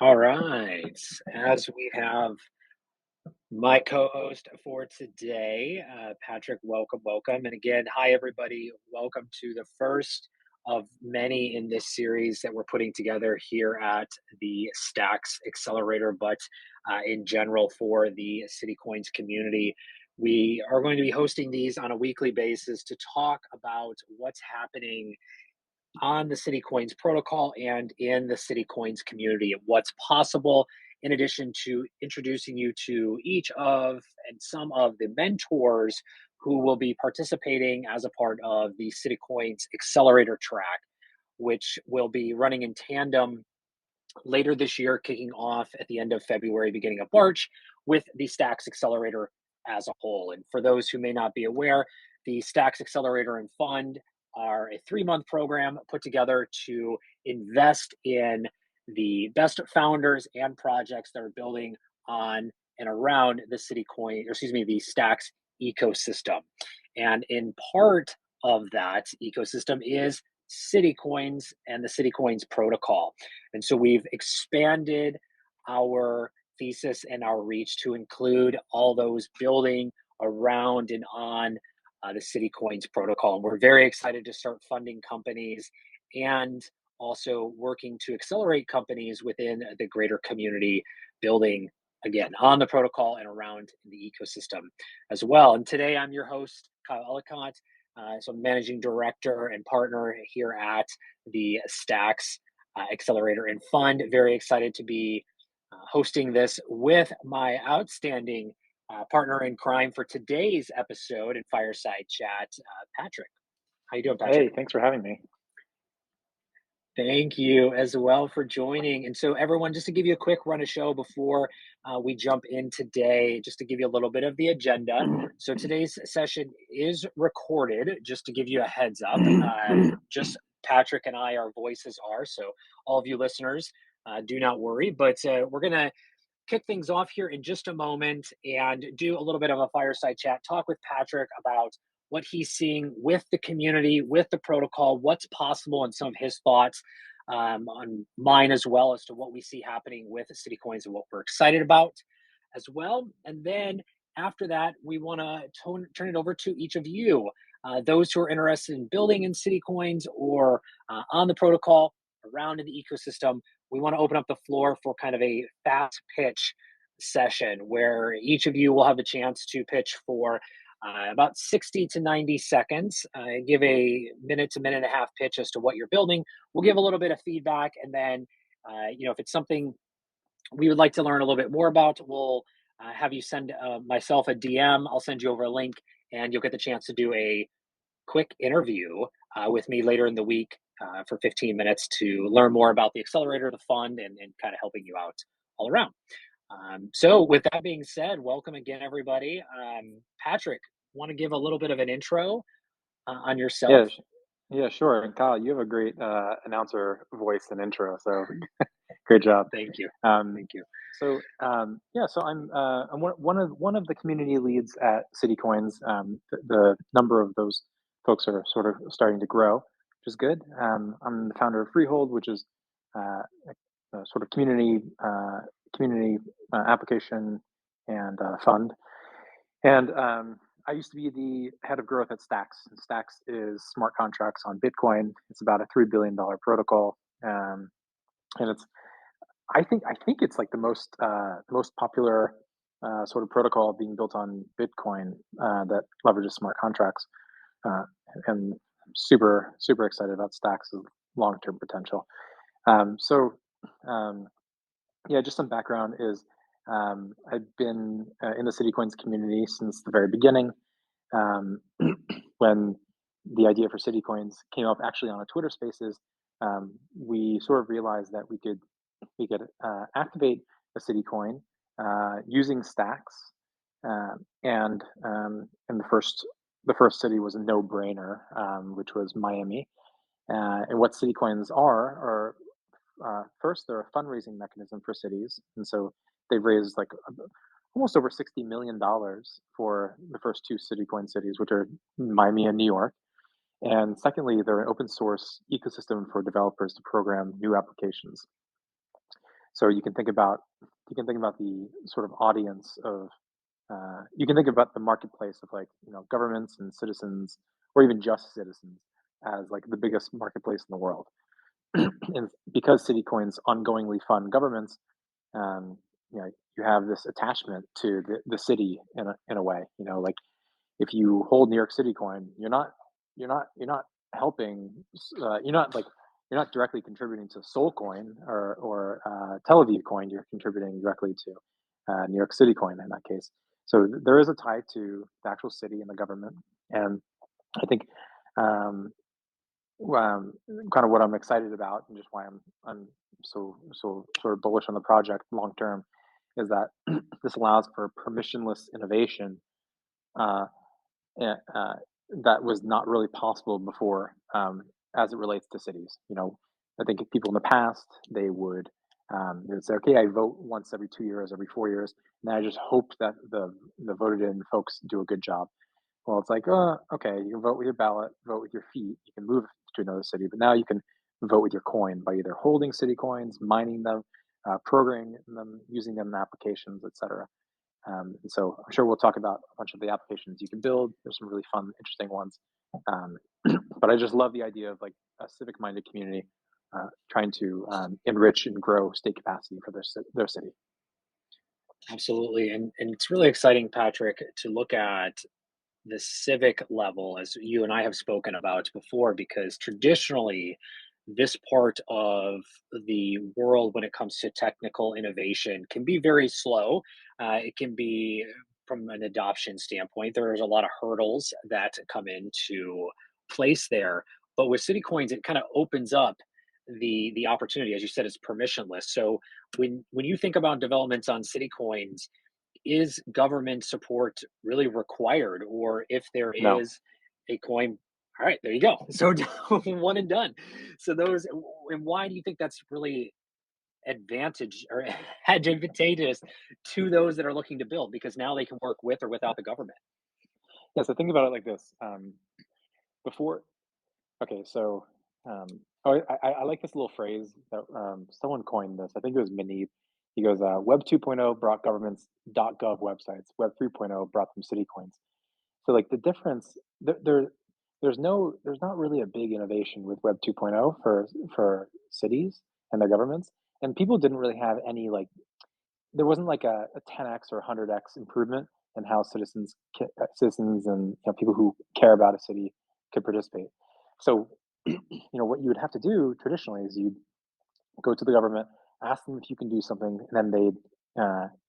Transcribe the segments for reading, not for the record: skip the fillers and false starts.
All right. As we have my co-host for today, Patrick, welcome. And again, hi everybody. Welcome to the first of many in this series that we're putting together here at the Stacks Accelerator, but in general for the CityCoins community. We are going to be hosting these on a weekly basis to talk about what's happening on the CityCoins protocol and in the CityCoins community and what's possible, in addition to introducing you to each of and some of the mentors who will be participating as a part of the CityCoins Accelerator track, which will be running in tandem later this year, kicking off at the end of February, beginning of March, with the Stax Accelerator as a whole. And for those who may not be aware, the Stax Accelerator and Fund are a 3-month program put together to invest in the best founders and projects that are building on and around the the Stax ecosystem. And in part of that ecosystem is CityCoins and the CityCoins protocol. And so we've expanded our thesis and our reach to include all those building around and on the CityCoins protocol. And we're very excited to start funding companies and also working to accelerate companies within the greater community, building again on the protocol and around the ecosystem as well. And today I'm your host, Kyle Ellicott. So I'm managing director and partner here at the Stacks Accelerator and Fund. Very excited to be hosting this with my outstanding partner in crime for today's episode and Fireside Chat, Patrick. How you doing, Patrick? Hey, thanks for having me. Thank you as well for joining. And so, everyone, just to give you a quick run of show before we jump in today, just to give you a little bit of the agenda. So, today's session is recorded, just to give you a heads up. Just Patrick and our voices are. So, all of you listeners, do not worry. But we're going to kick things off here in just a moment and do a little bit of a fireside chat, talk with Patrick about what he's seeing with the community, with the protocol, what's possible, and some of his thoughts on mine as well as to what we see happening with CityCoins and what we're excited about as well. And then after that, we want to turn it over to each of you, those who are interested in building in CityCoins or on the protocol, around in the ecosystem. We want to open up the floor for kind of a fast pitch session where each of you will have a chance to pitch for about 60 to 90 seconds, give a minute to minute and a half pitch as to what you're building. We'll give a little bit of feedback. And then, if it's something we would like to learn a little bit more about, we'll have you send myself a DM. I'll send you over a link and you'll get the chance to do a quick interview with me later in the week for 15 minutes to learn more about the accelerator, the fund, and kind of helping you out all around. So with that being said, welcome again, everybody. Patrick, want to give a little bit of an intro on yourself? Yeah, sure. And Kyle, you have a great announcer voice and intro, so great job. Thank you. Um, Thank you. so I'm one of the community leads at CityCoins. The number of those folks are sort of starting to grow, which is good. I'm the founder of Freehold, which is a sort of community application and fund. And I used to be the head of growth at Stacks. And Stacks is smart contracts on Bitcoin. It's about a $3 billion protocol, and I think it's like the most popular sort of protocol being built on Bitcoin that leverages smart contracts. And I'm super excited about Stacks' long-term potential. So yeah, just some background is I've been in the CityCoins community since the very beginning. Um, when the idea for CityCoins came up actually on a Twitter Spaces, we sort of realized that we could activate a CityCoin using Stacks, and the first city was a no-brainer, which was Miami. And what CityCoins are first, they're a fundraising mechanism for cities, and so they've raised like almost over $60 million for the first two CityCoin cities, which are Miami and New York. And secondly, they're an open source ecosystem for developers to program new applications. So you can think about the sort of audience of you can think about the marketplace of like governments and citizens, or even just citizens, as like the biggest marketplace in the world. And because city coins ongoingly fund governments, um, you have this attachment to the city in a way. Like if you hold New York City coin, you're not helping. You're not like you're not directly contributing to Soul Coin or Tel Aviv coin. You're contributing directly to New York City coin in that case. So there is a tie to the actual city and the government, and I think um, um, kind of what I'm excited about, and just why I'm so sort of bullish on the project long term, is that this allows for permissionless innovation uh, uh, that was not really possible before, as it relates to cities. I think if people in the past they would say, okay, I vote once every 2 years, every 4 years, and I just hope that the voted in folks do a good job. Well, it's like, okay, you can vote with your ballot, vote with your feet, you can move to another city, but now you can vote with your coin by either holding city coins, mining them, programming them, using them in applications, etc. And so I'm sure we'll talk about a bunch of the applications you can build. There's some really fun, interesting ones. Um, but I just love the idea of like a civic-minded community trying to enrich and grow state capacity for their city. Absolutely. And it's really exciting, Patrick, to look at the civic level, as you and I have spoken about before, because traditionally, this part of the world, when it comes to technical innovation, can be very slow. It can be, from an adoption standpoint, there's a lot of hurdles that come into place there. But with city coins, it kind of opens up the opportunity. As you said, it's permissionless. So when you think about developments on city coins, is government support really required? Or if there No, is a coin, all right, there you go. So one and done. So those, and why do you think that's really advantage or advantageous to those that are looking to build? Because now they can work with or without the government. yeah. So think about it like this. Before, okay, so I like this little phrase that someone coined this. I think it was Manib. He goes, Web 2.0 brought governments .gov websites. Web 3.0 brought them city coins. So like the difference there's not really a big innovation with Web 2.0 for cities and their governments, and people didn't really have any like there wasn't like a 10x or 100x improvement in how citizens and people who care about a city could participate. So what you would have to do traditionally is you'd go to the government, ask them if you can do something, and then they'd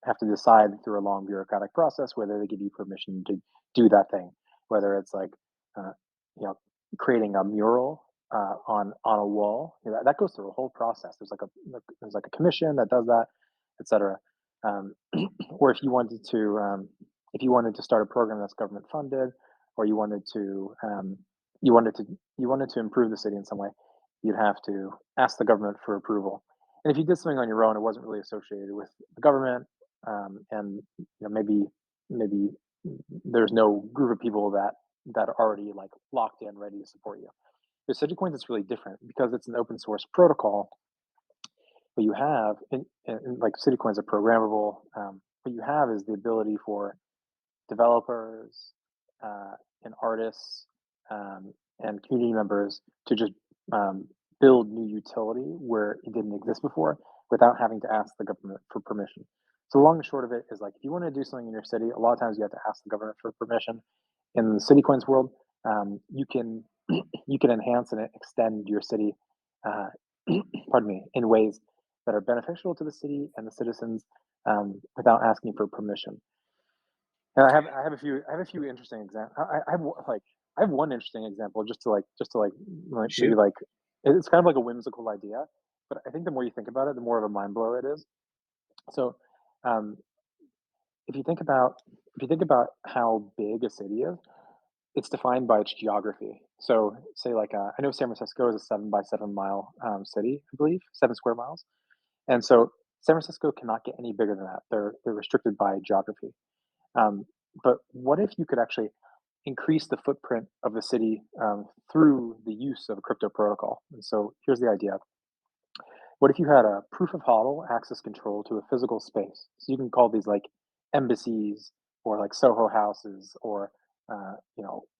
have to decide through a long bureaucratic process whether they give you permission to do that thing. Whether it's like, uh, you know, creating a mural on a wall, that goes through a whole process. There's like a commission that does that, etc. Um, or if you wanted to start a program that's government funded, or you wanted to you wanted to improve the city in some way, you'd have to ask the government for approval. And if you did something on your own, it wasn't really associated with the government, and maybe there's no group of people that are already like locked in, ready to support you. With Coins, it's really different because it's an open source protocol. What you have, like Coins are programmable. What you have is the ability for developers and artists and community members to just um, build new utility where it didn't exist before without having to ask the government for permission. So the long and short of it is like if you want to do something in your city, a lot of times you have to ask the government for permission. In the CityCoins world, you can you can enhance and extend your city, uh, pardon me, in ways that are beneficial to the city and the citizens without asking for permission. And I have a few interesting examples. I have one interesting example just to maybe Shoot. like it's kind of like a whimsical idea, but I think the more you think about it, the more of a mind blow it is. So, um, if you think about how big a city is, it's defined by its geography. So, say like I know San Francisco is a 7 by 7 mile city, I believe, 7 square miles, and so San Francisco cannot get any bigger than that. They're restricted by geography. Um, but what if you could actually increase the footprint of the city through the use of a crypto protocol? And so here's the idea: What if you had a proof of HODL access control to a physical space? So you can call these like embassies or like Soho houses or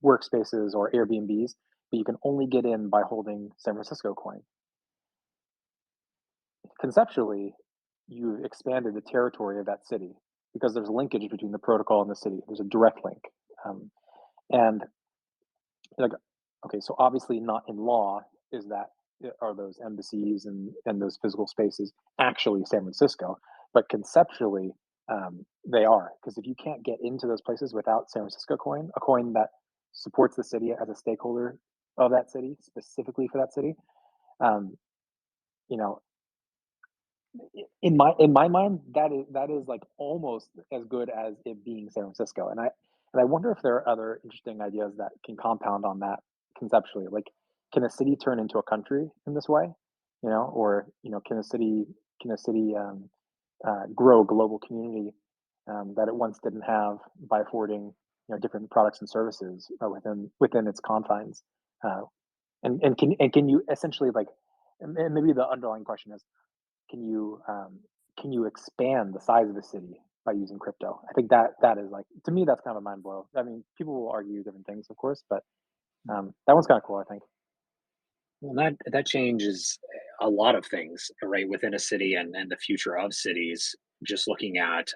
workspaces or Airbnbs, but you can only get in by holding San Francisco coin. Conceptually, you've expanded the territory of that city because there's a linkage between the protocol and the city. There's a direct link. And like, okay, so obviously not in law is that are those embassies and those physical spaces actually San Francisco, but conceptually they are, because if you can't get into those places without San Francisco coin, a coin that supports the city as a stakeholder of that city, specifically for that city, um, you know, in my mind, that is like almost as good as it being San Francisco. And I wonder if there are other interesting ideas that can compound on that conceptually. Like, can a city turn into a country in this way? Or can a city grow a global community that it once didn't have by affording different products and services within its confines? Uh, and can you essentially like, and maybe the underlying question is, can you expand the size of the city by using crypto? I think that is like, to me, that's kind of a mind blow. I mean, people will argue different things, of course, but that one's kind of cool, I think. Well, that changes a lot of things, right, within a city and the future of cities. Just looking at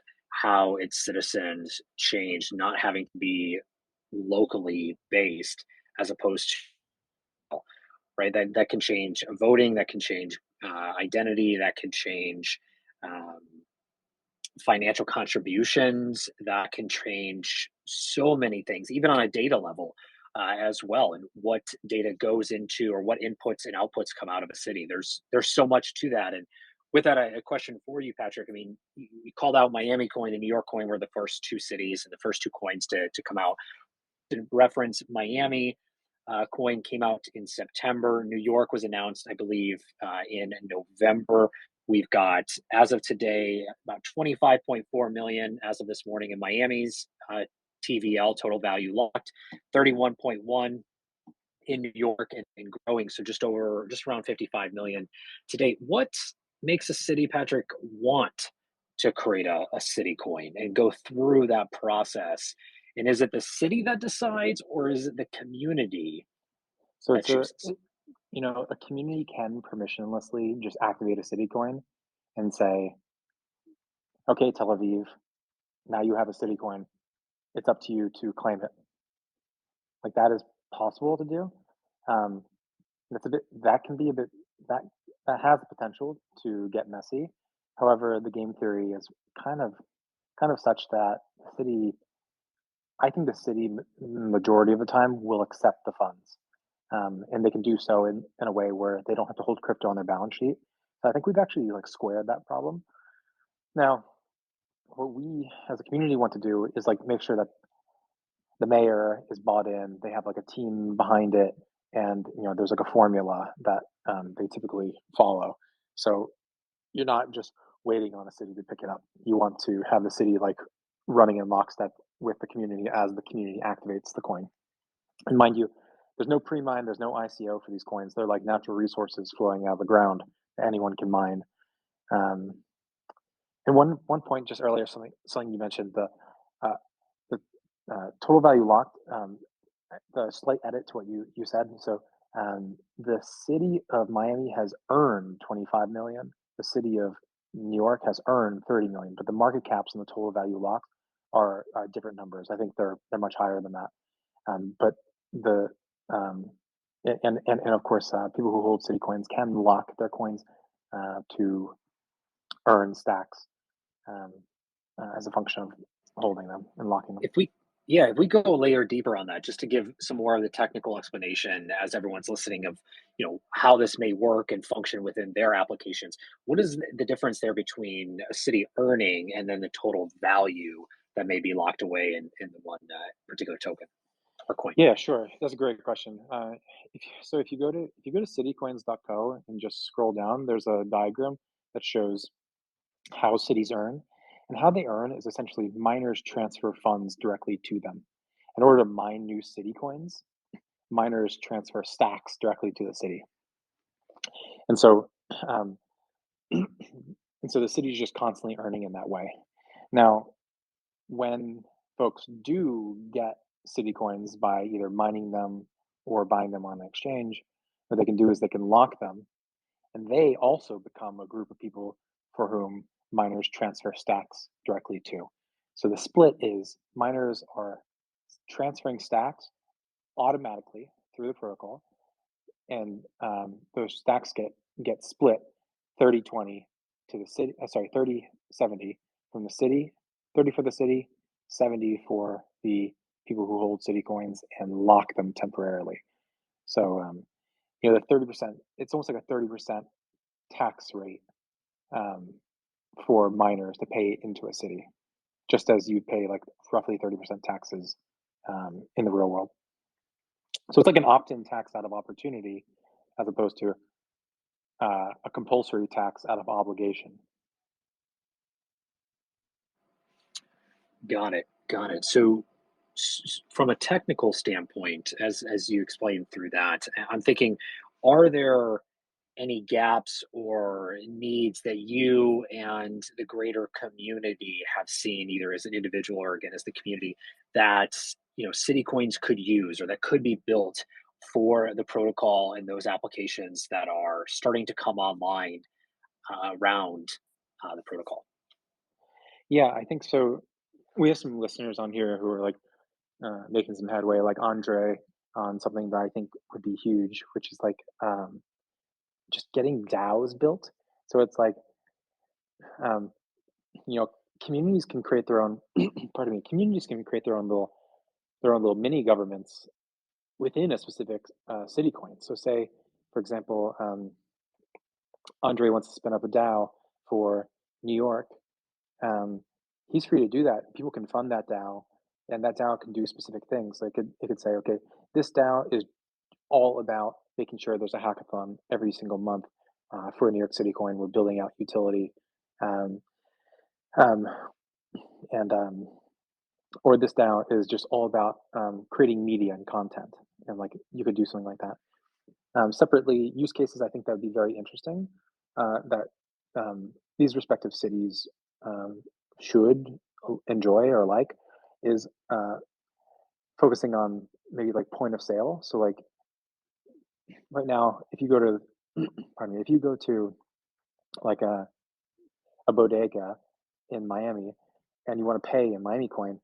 how its citizens change, not having to be locally based, as opposed to, right, that can change voting, that can change identity, that can change um, financial contributions, that can change so many things, even on a data level as well, and what data goes into or what inputs and outputs come out of a city. There's so much to that. And with that, a question for you, Patrick. I mean, you called out Miami coin and New York coin were the first two cities and the first two coins to come out. To reference, Miami coin came out in September. New York was announced, I believe, in November. We've got, as of today, about 25.4 million as of this morning in Miami's TVL, total value locked, 31.1 in New York and growing. So just around 55 million to date. What makes a city, Patrick, want to create a city coin and go through that process? And is it the city that decides, or is it the community So that it's a chooses? a community can permissionlessly just activate a city coin and say, okay, Tel Aviv, now you have a city coin. It's up to you to claim it. Like, that is possible to do. Um, that can be a bit that that has the potential to get messy. However, the game theory is kind of such that the city, I think the city majority of the time will accept the funds, and they can do so in a way where they don't have to hold crypto on their balance sheet. So I think we've actually like squared that problem. Now, what we as a community want to do is like make sure that the mayor is bought in. They have like a team behind it, and there's like a formula that they typically follow. So you're not just waiting on a city to pick it up. You want to have the city like running in lockstep with the community as the community activates the coin. And mind you, there's no pre-mine, there's no ICO for these coins. They're like natural resources flowing out of the ground that anyone can mine. Um, and one point just earlier, something you mentioned, uh, the total value locked. The slight edit to what you said. So the city of Miami has earned 25 million. The city of New York has earned 30 million, but the market caps and the total value locked are different numbers. I think they're much higher than that. But the um, and of course, people who hold city coins can lock their coins to earn stacks um, as a function of holding them and locking them. If we Yeah, if we go a layer deeper on that, just to give some more of the technical explanation as everyone's listening of, how this may work and function within their applications. What is the difference there between a city earning and then the total value that may be locked away in the one particular token or coin? Yeah, sure. That's a great question. If you go to citycoins.co and just scroll down, there's a diagram that shows how cities earn. And how they earn is essentially miners transfer funds directly to them. In order to mine new city coins, miners transfer stacks directly to the city. And so um, and so the city is just constantly earning in that way. Now, when folks do get city coins by either mining them or buying them on an exchange, what they can do is they can lock them, and they also become a group of people for whom miners transfer stacks directly to. So the split is miners are transferring stacks automatically through the protocol, and those stacks get split 30-20 to the city. Sorry, 30-70 from the city, 30 for the city, 70 for the people who hold city coins and lock them temporarily. So the 30%, it's almost like a 30% tax rate um, for miners to pay into a city, just as you pay like roughly 30% taxes in the real world. So it's like an opt-in tax out of opportunity, as opposed to a compulsory tax out of obligation. Got it. Got it. So, from a technical standpoint, as you explained through that, I'm thinking, are there any gaps or needs that you and the greater community have seen, either as an individual or again as the community, that city coins could use or that could be built for the protocol and those applications that are starting to come online around the protocol? Yeah, I think so. We have some listeners on here who are like making some headway, like Andre, on something that I think would be huge, which is like just getting DAOs built. So it's like, um, you know, communities can create their own. Pardon me. Communities can create their own little mini governments within a specific city coin. So, say, for example, Andre wants to spin up a DAO for New York. Um, he's free to do that. People can fund that DAO, and that DAO can do specific things. Like it could say, okay, this DAO is all about making sure there's a hackathon every single month for a New York City coin. We're building out utility, um, um, and or this DAO is just all about creating media and content, and like you could do something like that. Separately, use cases I think that would be very interesting that these respective cities um, should enjoy or like is focusing on maybe like point of sale. So like right now, if you go to, pardon me, if you go to like a bodega in Miami and you want to pay in Miami coin,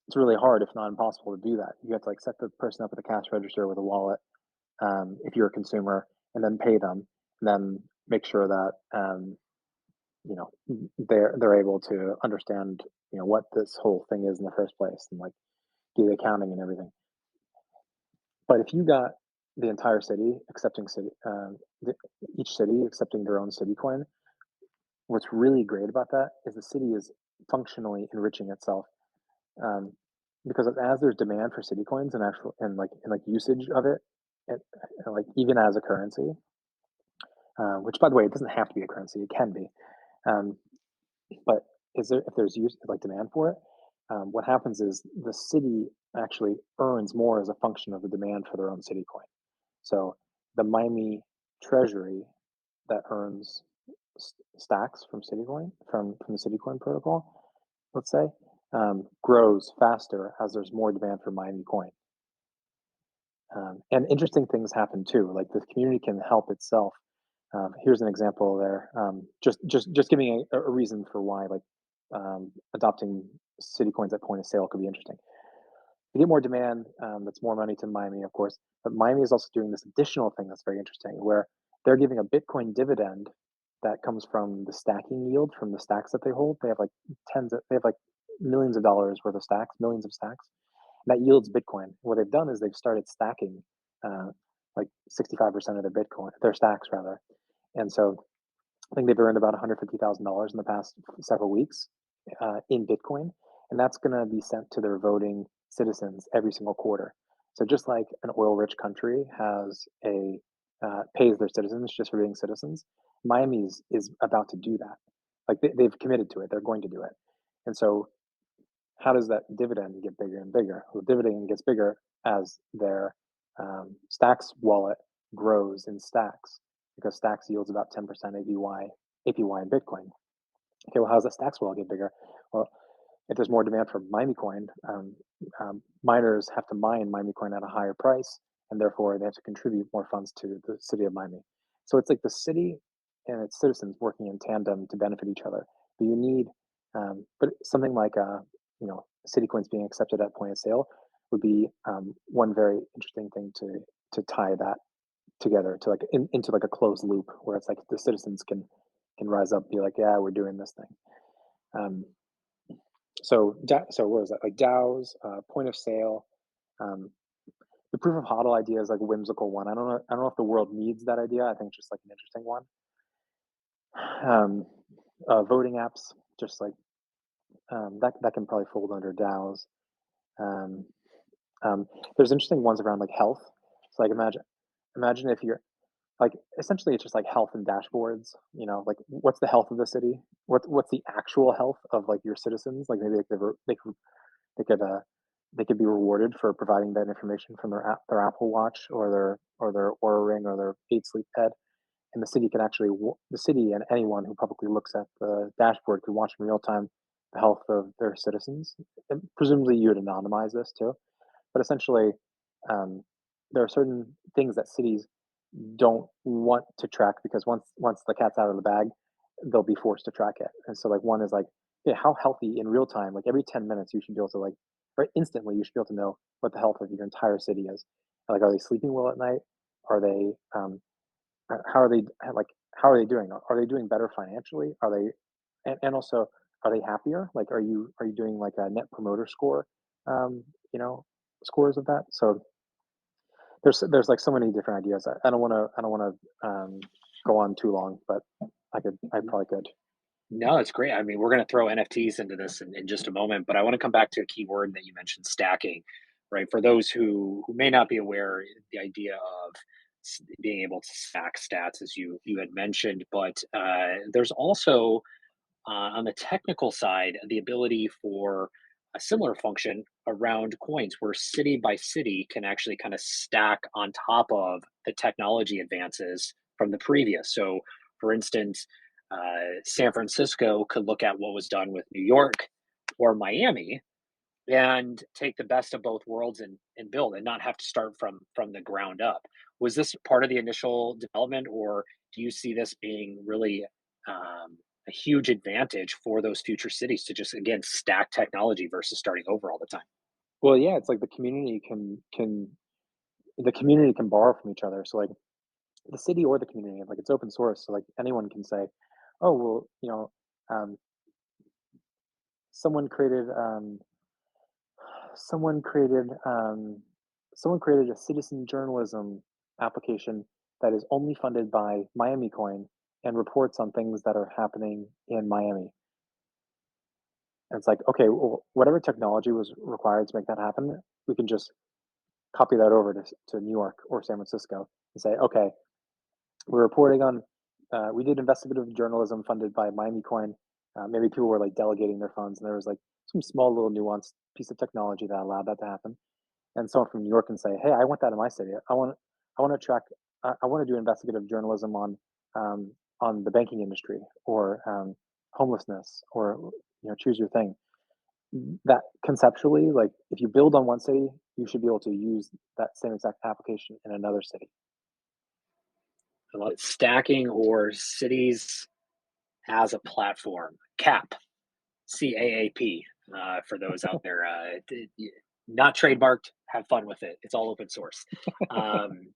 it's really hard, if not impossible, to do that. You have to like set the person up at the cash register with a wallet if you're a consumer, and then pay them, and then make sure that you know they're able to understand what this whole thing is in the first place, and like do the accounting and everything. But if you got the entire city accepting each city accepting their own city coin, what's really great about that is the city is functionally enriching itself, um, because as there's demand for city coins and actual and like usage of it, and like even as a currency, which by the way, it doesn't have to be a currency, it can be. Um, but if there's use like demand for it, what happens is the city actually earns more as a function of the demand for their own city coin. So the Miami Treasury that earns stacks from Citicoin from the Citicoin protocol, let's say, grows faster as there's more demand for Miami coin. And interesting things happen too. Like the community can help itself. Here's an example there. Just giving a reason for why like adopting city coins at point of sale could be interesting. You get more demand, that's more money to Miami, of course. But Miami is also doing this additional thing that's very interesting, where they're giving a Bitcoin dividend that comes from the stacking yield from the stacks that they hold. They have like they have like millions of dollars worth of stacks, millions of stacks that yields Bitcoin. What they've done is they've started stacking uh, like 65% of their Bitcoin, their stacks rather. And so I think they've earned about $150,000 in the past several weeks in Bitcoin, and that's going to be sent to their voting citizens every single quarter. So just like an oil-rich country has a pays their citizens just for being citizens, Miami is about to do that. Like they've committed to it; they're going to do it. And so, how does that dividend get bigger and bigger? Well, the dividend gets bigger as their Stacks wallet grows in Stacks, because Stacks yields about 10% APY APY in Bitcoin. Okay, well, how does that Stacks wallet get bigger? Well, if there's more demand for Miami Coin, miners have to mine Miami Coin at a higher price, and therefore they have to contribute more funds to the city of Miami. So it's like the city and its citizens working in tandem to benefit each other. But you need, but something like city coins being accepted at point of sale would be one very interesting thing to tie that together to into like a closed loop where it's like the citizens can rise up and be like, yeah, we're doing this thing. Um, so what is that, like DAOs, point of sale? Um, the proof of HODL idea is like a whimsical one. I don't know if the world needs that idea. I think it's just like an interesting one. Um, Voting apps, just like that can probably fold under DAOs. Um, there's interesting ones around like health. So like imagine if you're like, essentially it's just like health and dashboards. Like what's the health of the city? What's the actual health of like your citizens? Like maybe they could uh, they could be rewarded for providing that information from their Apple Watch or their Aura Ring or their Eight Sleep Pad, and the city can actually the city and anyone who publicly looks at the dashboard can watch in real time the health of their citizens. And presumably, you would anonymize this too, but essentially, um, there are certain things that cities don't want to track because once the cat's out of the bag, they'll be forced to track it. And so like one is like, yeah, how healthy in real time, like every 10 minutes you should be able to like, or instantly you should be able to know what the health of your entire city is. Like, are they sleeping well at night? Are they how are they like how are they doing? Are they doing better financially? Are they and also are they happier? Like are you doing like a net promoter score? Um, you know, scores of that. So there's like so many different ideas. I don't want to go on too long, but I probably could. No, it's great. I mean, we're going to throw NFTs into this in just a moment, but I want to come back to a key word that you mentioned, stacking, right? For those who may not be aware, the idea of being able to stack stats, as you had mentioned, but there's also on the technical side the ability for a similar function around coins, where city by city can actually kind of stack on top of the technology advances from the previous. So, for instance, San Francisco could look at what was done with New York or Miami and take the best of both worlds and build and not have to start from the ground up. Was this part of the initial development, or do you see this being really a huge advantage for those future cities to just again stack technology versus starting over all the time? Well, yeah, it's like the community can borrow from each other. So like the city or the community, like it's open source. So like anyone can say, oh well, um, someone created someone created someone created a citizen journalism application that is only funded by Miami Coin and reports on things that are happening in Miami. And it's like, okay, well, whatever technology was required to make that happen, we can just copy that over to New York or San Francisco and say, okay, we're reporting on, we did investigative journalism funded by Miami Coin. Maybe people were like delegating their funds, and there was like some small little nuanced piece of technology that allowed that to happen. And someone from New York can say, "Hey, I want that in my city. I want to track. I want to do investigative journalism on the banking industry or homelessness or choose your thing." That conceptually, like if you build on one city, you should be able to use that same exact application in another city. I love it. Stacking or cities as a platform. CAAP, for those out there. Not trademarked. Have fun with it. It's all open source. Um,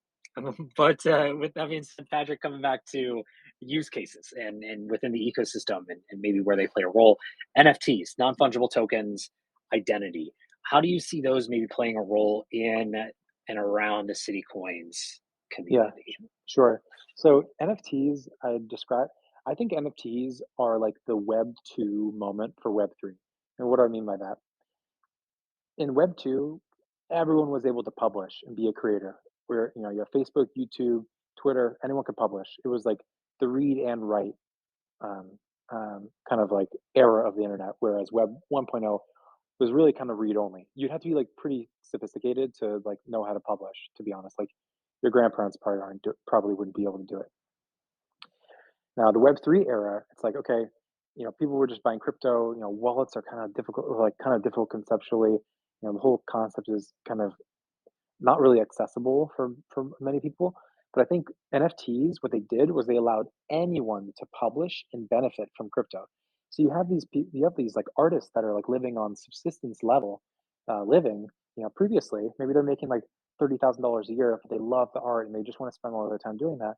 but with that being said, Patrick, coming back to use cases and within the ecosystem and maybe where they play a role, NFTs, non fungible tokens, identity. How do you see those maybe playing a role in and around the City Coins Yeah, community? sure. So NFTs, I think NFTs are like the Web 2 moment for Web 3. And what do I mean by that? In Web 2, everyone was able to publish and be a creator. Where, you have Facebook, YouTube, Twitter, anyone could publish. It was like the read and write um, kind of like era of the internet, whereas Web 1.0 was really kind of read only. You'd have to be like pretty sophisticated to like know how to publish, to be honest. Like your grandparents probably wouldn't be able to do it. Now the Web3 era, it's like, okay, people were just buying crypto. Wallets are kind of difficult, like kind of difficult conceptually. The whole concept is kind of not really accessible for many people. But I think NFTs, what they did was they allowed anyone to publish and benefit from crypto. So you have these like artists that are like living on subsistence level, living. Previously maybe they're making like $30,000 a year, but they love the art and they just want to spend all of their time doing that.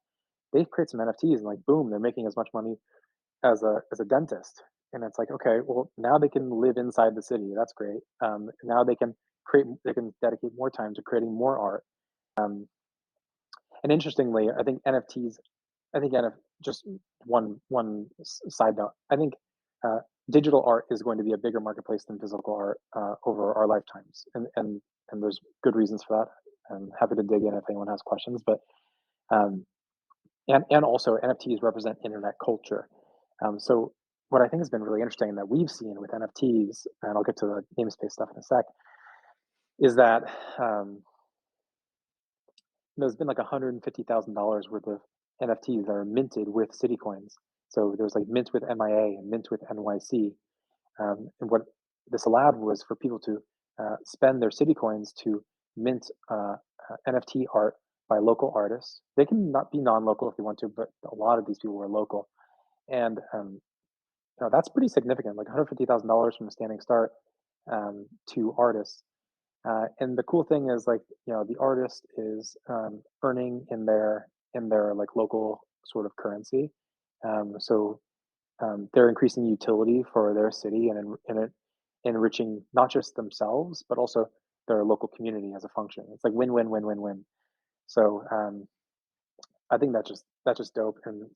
They create some NFTs and like boom, they're making as much money as a dentist. And it's like, okay, well, now they can live inside the city. That's great. Now they can dedicate more time to creating more art. Um, and interestingly, I think NFTs. I think just side note. I think uh, digital art is going to be a bigger marketplace than physical art over our lifetimes, and there's good reasons for that. I'm happy to dig in if anyone has questions, but um, and also NFTs represent internet culture. So what I think has been really interesting that we've seen with NFTs, and I'll get to the namespace stuff in a sec, is that um, there's been like $150,000 worth of NFTs that are minted with CityCoins. So there's like mint with MIA and mint with NYC. And what this allowed was for people to spend their CityCoins to mint NFT art by local artists. They can not be non-local if they want to, but a lot of these people were local. And that's pretty significant, like $150,000 from a standing start to artists. And the cool thing is, like, the artist is earning in their like local sort of currency. So they're increasing utility for their city and enriching not just themselves but also their local community as a function. It's like win win win win win. So I think that's just dope. And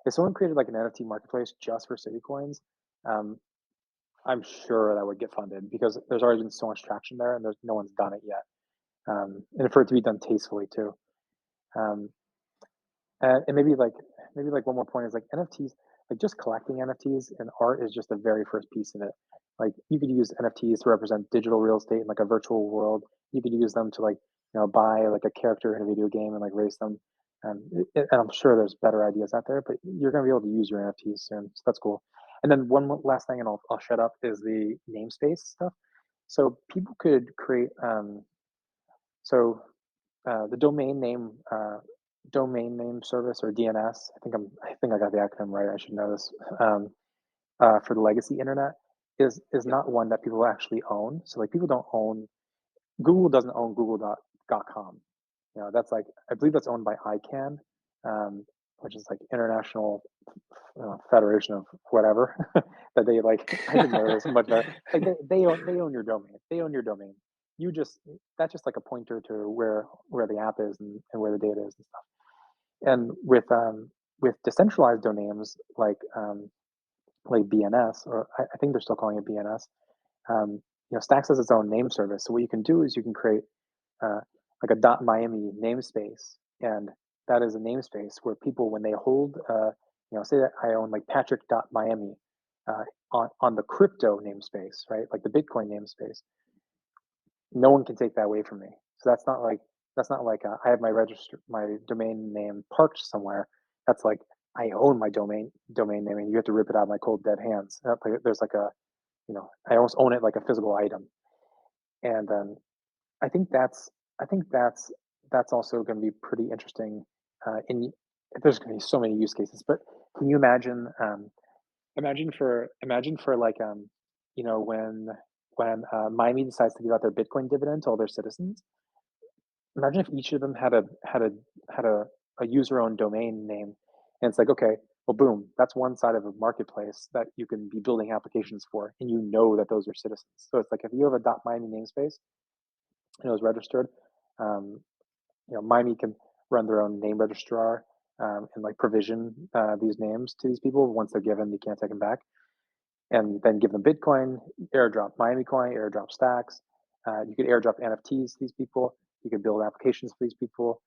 if someone created like an NFT marketplace just for city coins, um, I'm sure that would get funded because there's already been so much traction there, and there's no one's done it yet. And for it to be done tastefully too. Um, and maybe like one more point is like NFTs, like just collecting NFTs and art is just the very first piece of it. Like you could use NFTs to represent digital real estate in like a virtual world. You could use them to like buy like a character in a video game and like race them. And I'm sure there's better ideas out there, but you're gonna be able to use your NFTs soon, so that's cool. And then last thing, and I'll shut up, is the namespace stuff. So people could create so the domain name service, or DNS. I think I got the acronym right. I should know this. For the legacy internet is Yep. not one that people actually own. So like people don't own Google doesn't own Google.com. That's like I believe that's owned by ICANN, um, which is like International Federation of whatever that they like. I should know this much better. Like they own your domain. They own your domain. You just That's just like a pointer to where the app is and where the data is and stuff. And with decentralized domains like BNS, or I think they're still calling it BNS. Stacks has its own name service. So what you can do is you can create uh, like a .miami namespace, and that is a namespace where people, when they hold, say that I own like Patrick.Miami on the crypto namespace, right? Like the Bitcoin namespace, no one can take that away from me. So that's not like I have my domain name parked somewhere. That's like I own my domain name, and you have to rip it out of my cold dead hands. There's like I almost own it like a physical item. And I think that's I think that's also going to be pretty interesting. In There's going to be so many use cases, but can you imagine? Imagine for like when Miami decides to give out their Bitcoin dividend to all their citizens. Imagine if each of them had a user-owned domain name, and it's like, okay, well, boom, that's one side of a marketplace that you can be building applications for, and you know that those are citizens. So it's like if you have a .miami namespace and it was registered, um, Miami can run their own name registrar and like provision these names to these people. Once they're given, they can't take them back, and then give them Bitcoin, airdrop Miami coin, airdrop stacks. You could airdrop NFTs to these people. You could build applications for these people.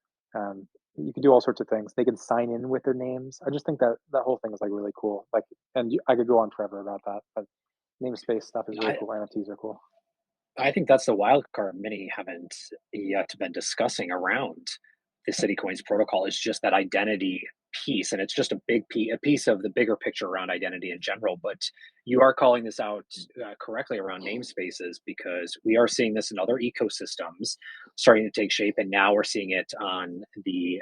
You can do all sorts of things. They can sign in with their names. I just think that that whole thing is like really cool. Like, and I could go on forever about that, but namespace stuff is really I, cool. NFTs are cool. I think that's the wild card many haven't yet been discussing around the CityCoins protocol is just that identity. piece, and it's just a piece of the bigger picture around identity in general. But you are calling this out correctly around namespaces, because we are seeing this in other ecosystems starting to take shape, and now we're seeing it on the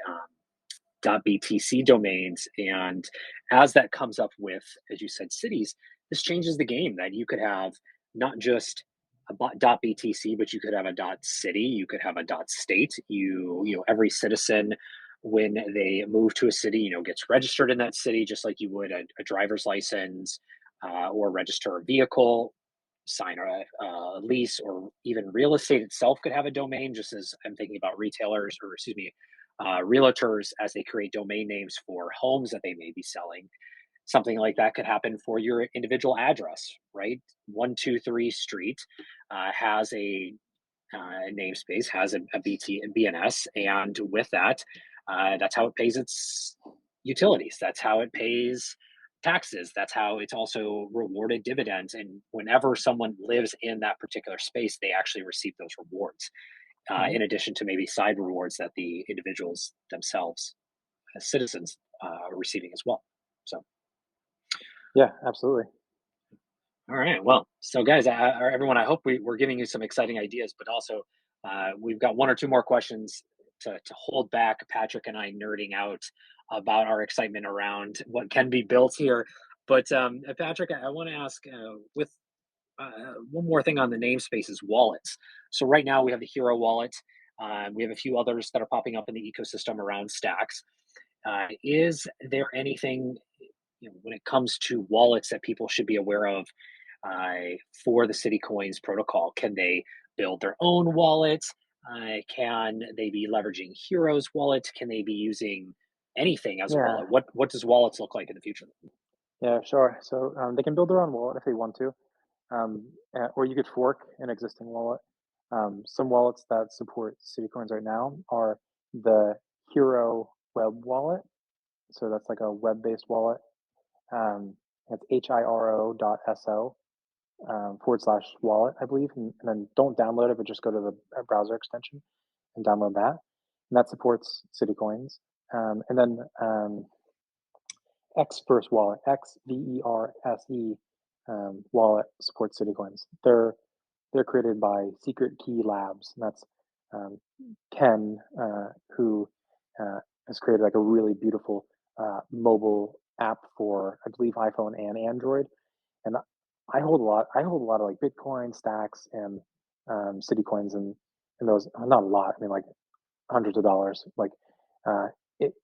.btc domains. And as that comes up with, as you said, cities, this changes the game, that you could have not just a .btc, but you could have a .city, you could have a .state. Every citizen, when they move to a city, gets registered in that city, just like you would a driver's license, or register a vehicle, sign a lease, or even real estate itself could have a domain, just as I'm thinking about retailers, or excuse me, realtors, as they create domain names for homes that they may be selling. Something like that could happen for your individual address, right? 123 Street has a namespace, has a BNS, and with that, that's how it pays its utilities. That's how it pays taxes. That's how it's also rewarded dividends. And whenever someone lives in that particular space, they actually receive those rewards, Mhm. in addition to maybe side rewards that the individuals themselves, as citizens, are receiving as well. So, Yeah, absolutely. all right. Well, so guys, everyone, I hope we're giving you some exciting ideas, but also we've got one or two more questions to hold back Patrick and I nerding out about our excitement around what can be built here. But Patrick, I want to ask, with one more thing on the namespaces, wallets. So right now we have the Hero wallet. We have a few others that are popping up in the ecosystem around Stacks. Is there anything, when it comes to wallets, that people should be aware of for the CityCoins protocol? Can they build their own wallet? Can they be leveraging Hero's wallet? Can they be using anything as a Yeah, wallet? What does wallets look like in the future? yeah, sure. So they can build their own wallet if they want to, or you could fork an existing wallet. Some wallets that support Citycoins right now are the Hero Web Wallet. So that's like a web-based wallet. It's hiro.so /wallet, I believe, and then don't download it, but just go to the browser extension and download that. And that supports Citycoins. And then Xverse Wallet, XVERSE wallet supports Citycoins. They're created by Secret Key Labs, and that's um, Ken, who uh, has created like a really beautiful mobile app for, I believe, iPhone and Android. And I hold a lot of like Bitcoin, Stacks, and City coins, and those, not a lot. I mean, like hundreds of dollars, like uh,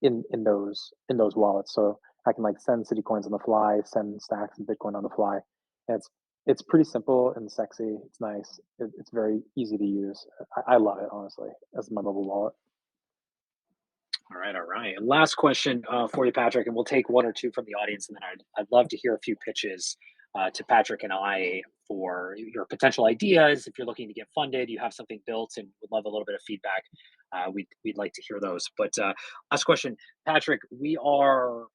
in those wallets. So I can like send City coins on the fly, send Stacks and Bitcoin on the fly. And it's pretty simple and sexy. It's nice. It's very easy to use. I love it, honestly, as my mobile wallet. All right, all right. And last question for you, Patrick, and we'll take one or two from the audience, and then I'd love to hear a few pitches to Patrick and I for your potential ideas. If you're looking to get funded, you have something built, and would love a little bit of feedback. We'd like to hear those. But last question, Patrick, we are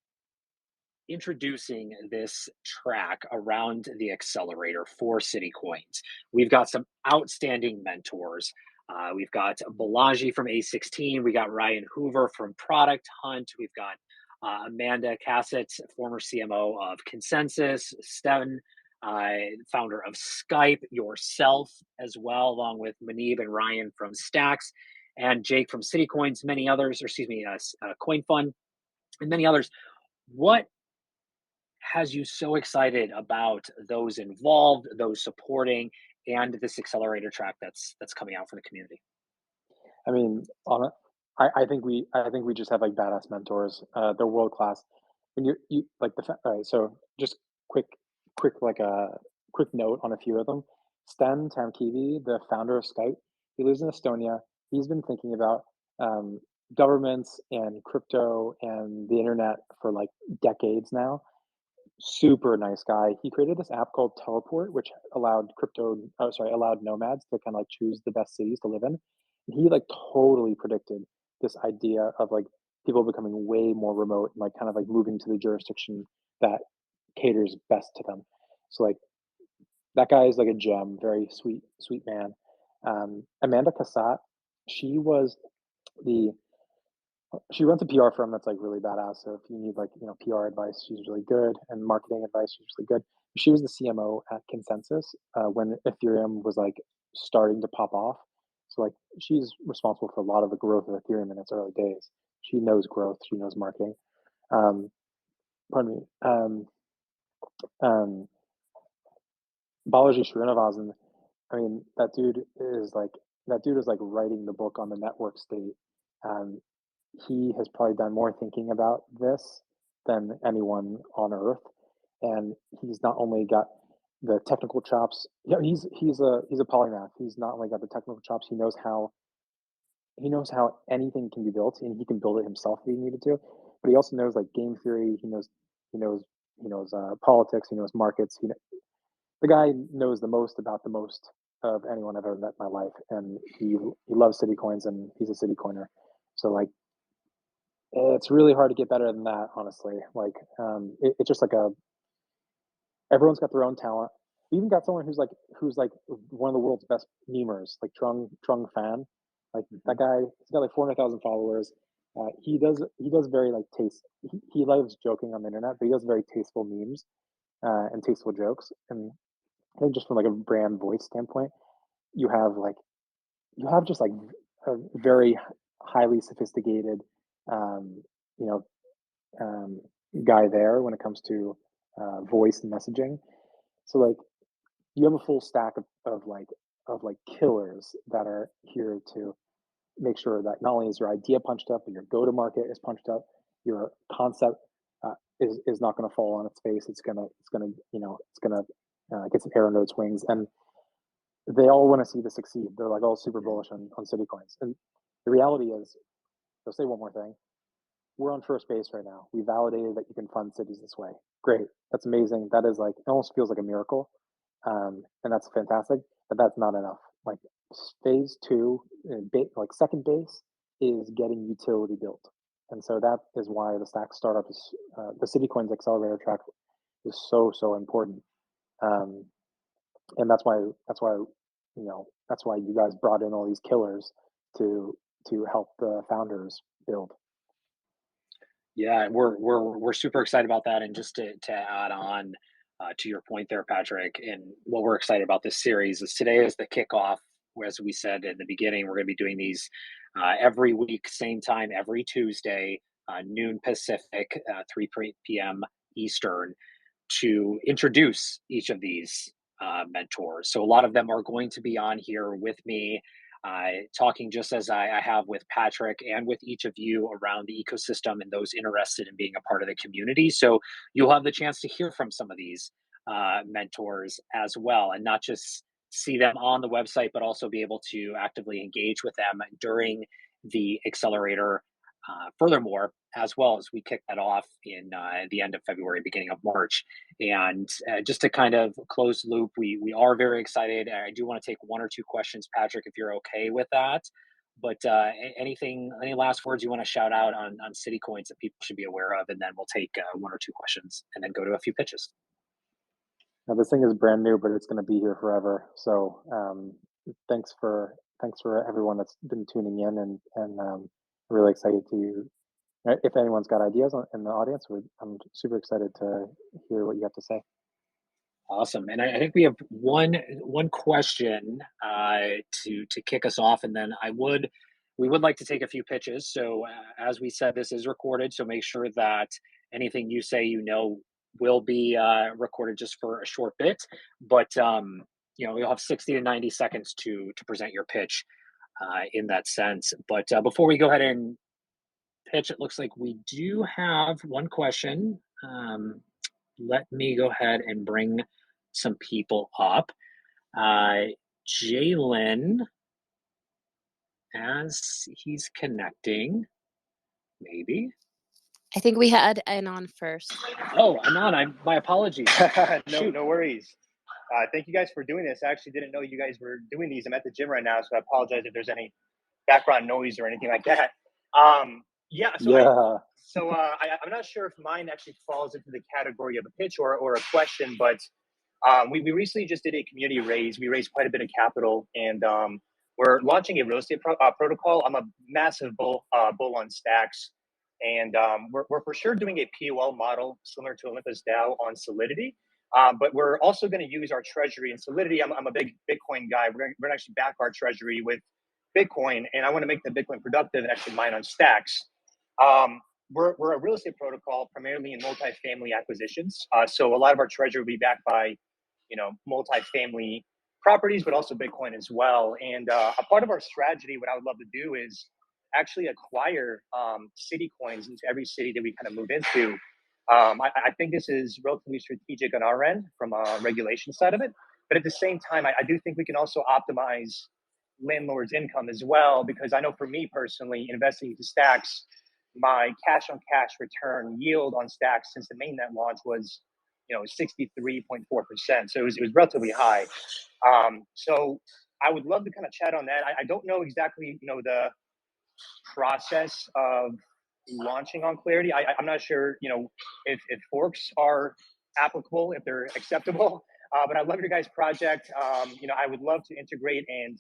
introducing this track around the accelerator for CityCoins. We've got some outstanding mentors. We've got Balaji from A16. We got Ryan Hoover from Product Hunt. We've got Amanda Cassatt, former CMO of Consensus, Steven, founder of Skype, yourself as well, along with Manib and Ryan from Stacks, and Jake from CityCoins, many others, or excuse me, Coin Fund, and many others. What has you so excited about those involved, those supporting, and this accelerator track that's coming out for the community? I mean, on a, I think we just have like badass mentors. They're world class. When you like all right, so just quick quick like a quick note on a few of them. Sten Tamkivi, the founder of Skype, he lives in Estonia. He's been thinking about um, governments and crypto and the internet for like decades now. Super nice guy. He created this app called Teleport, which allowed nomads to kind of like choose the best cities to live in. And he like totally predicted this idea of like people becoming way more remote and like kind of like moving to the jurisdiction that caters best to them. So like that guy is like a gem, very sweet man. Amanda Cassatt, she was the She runs a PR firm that's like really badass. So if you need like, PR advice, she's really good, and marketing advice, she's really good. She was the CMO at Consensus when Ethereum was like starting to pop off. So like she's responsible for a lot of the growth of Ethereum in its early days. She knows growth. She knows marketing. Um, pardon me. Um, Balaji Srinivasan. I mean, that dude is like writing the book on the network state. Um, he has probably done more thinking about this than anyone on earth, and he's not only got the technical chops. He's a polymath. He's not only got the technical chops. He knows how anything can be built, and he can build it himself if he needed to. But he also knows like game theory. He knows politics. He knows markets. The guy knows the most about the most of anyone I've ever met in my life, and he loves city coins, and he's a city coiner. So like, it's really hard to get better than that, honestly. Like, it's just like everyone's got their own talent. We even got someone who's like one of the world's best memers, like Trung Fan. Like that guy, he's got like 400,000 followers. He does very like he loves joking on the internet, but he does very tasteful memes and tasteful jokes. And I think just from like a brand voice standpoint, you have like you have just like a very highly sophisticated, um, you know, um, guy there when it comes to voice and messaging. So like you have a full stack of killers that are here to make sure that not only is your idea punched up, but your go to market is punched up, your concept is not going to fall on its face. It's gonna get some arrow in its wings, and they all want to see this succeed. They're like all super bullish on city coins, and the reality is, I'll say one more thing. We're on first base right now. We validated that you can fund cities this way. Great. That's amazing. That is like, it almost feels like a miracle. And that's fantastic, but that's not enough. Like phase two, like second base is getting utility built. And so that is why the Stack startup is, the CityCoins Accelerator track is so important. Um, and that's why you guys brought in all these killers to help the founders build. Yeah, we're super excited about that. And just to add on to your point there, Patrick, and what we're excited about this series is today is the kickoff. As we said in the beginning, we're going to be doing these every week, same time, every Tuesday, noon Pacific, 3 p.m. Eastern, to introduce each of these mentors. So a lot of them are going to be on here with me, talking just as I have with Patrick and with each of you around the ecosystem and those interested in being a part of the community. So you'll have the chance to hear from some of these mentors as well, and not just see them on the website, but also be able to actively engage with them during the accelerator. Furthermore, as well as we kick that off in the end of February, beginning of March. And just to kind of close the loop, we are very excited. I do want to take one or two questions, Patrick, if you're okay with that. But any last words you want to shout out on City Coins that people should be aware of, and then we'll take one or two questions, and then go to a few pitches. Now this thing is brand new, but it's going to be here forever. So thanks for everyone that's been tuning in, and really excited to. If anyone's got ideas in the audience, I'm super excited to hear what you have to say. Awesome, and I think we have one question to kick us off, and then we would like to take a few pitches. So as we said, this is recorded, so make sure that anything you say will be recorded just for a short bit. But you'll have 60 to 90 seconds to present your pitch in that sense. But before we go ahead and pitch, it looks like we do have one question. Let me go ahead and bring some people up. Jalen, as he's connecting, maybe. I think we had Anon first. Oh, Anon, my apologies. No worries. Thank you guys for doing this. I actually didn't know you guys were doing these. I'm at the gym right now, so I apologize if there's any background noise or anything like that. I'm not sure if mine actually falls into the category of a pitch or a question, but we recently just did a community raise. We raised quite a bit of capital, and we're launching a real estate protocol. I'm a massive bull on Stacks, and we're for sure doing a POL model similar to Olympus DAO on Solidity. But we're also going to use our treasury and Solidity. I'm a big Bitcoin guy. We're going to actually back our treasury with Bitcoin, and I want to make the Bitcoin productive and actually mine on Stacks. We're a real estate protocol primarily in multifamily acquisitions. So a lot of our treasury will be backed by, multifamily properties, but also Bitcoin as well. And a part of our strategy, what I would love to do is actually acquire city coins into every city that we kind of move into. I think this is relatively strategic on our end from a regulation side of it. But at the same time, I do think we can also optimize landlords' income as well, because I know for me personally, investing into Stacks, my cash on cash return yield on Stacks since the mainnet launch was 63.4%. So it was relatively high. So I would love to kind of chat on that. I don't know exactly the process of launching on Clarity. I'm not sure if forks are applicable, if they're acceptable. But I love your guys' project. I would love to integrate and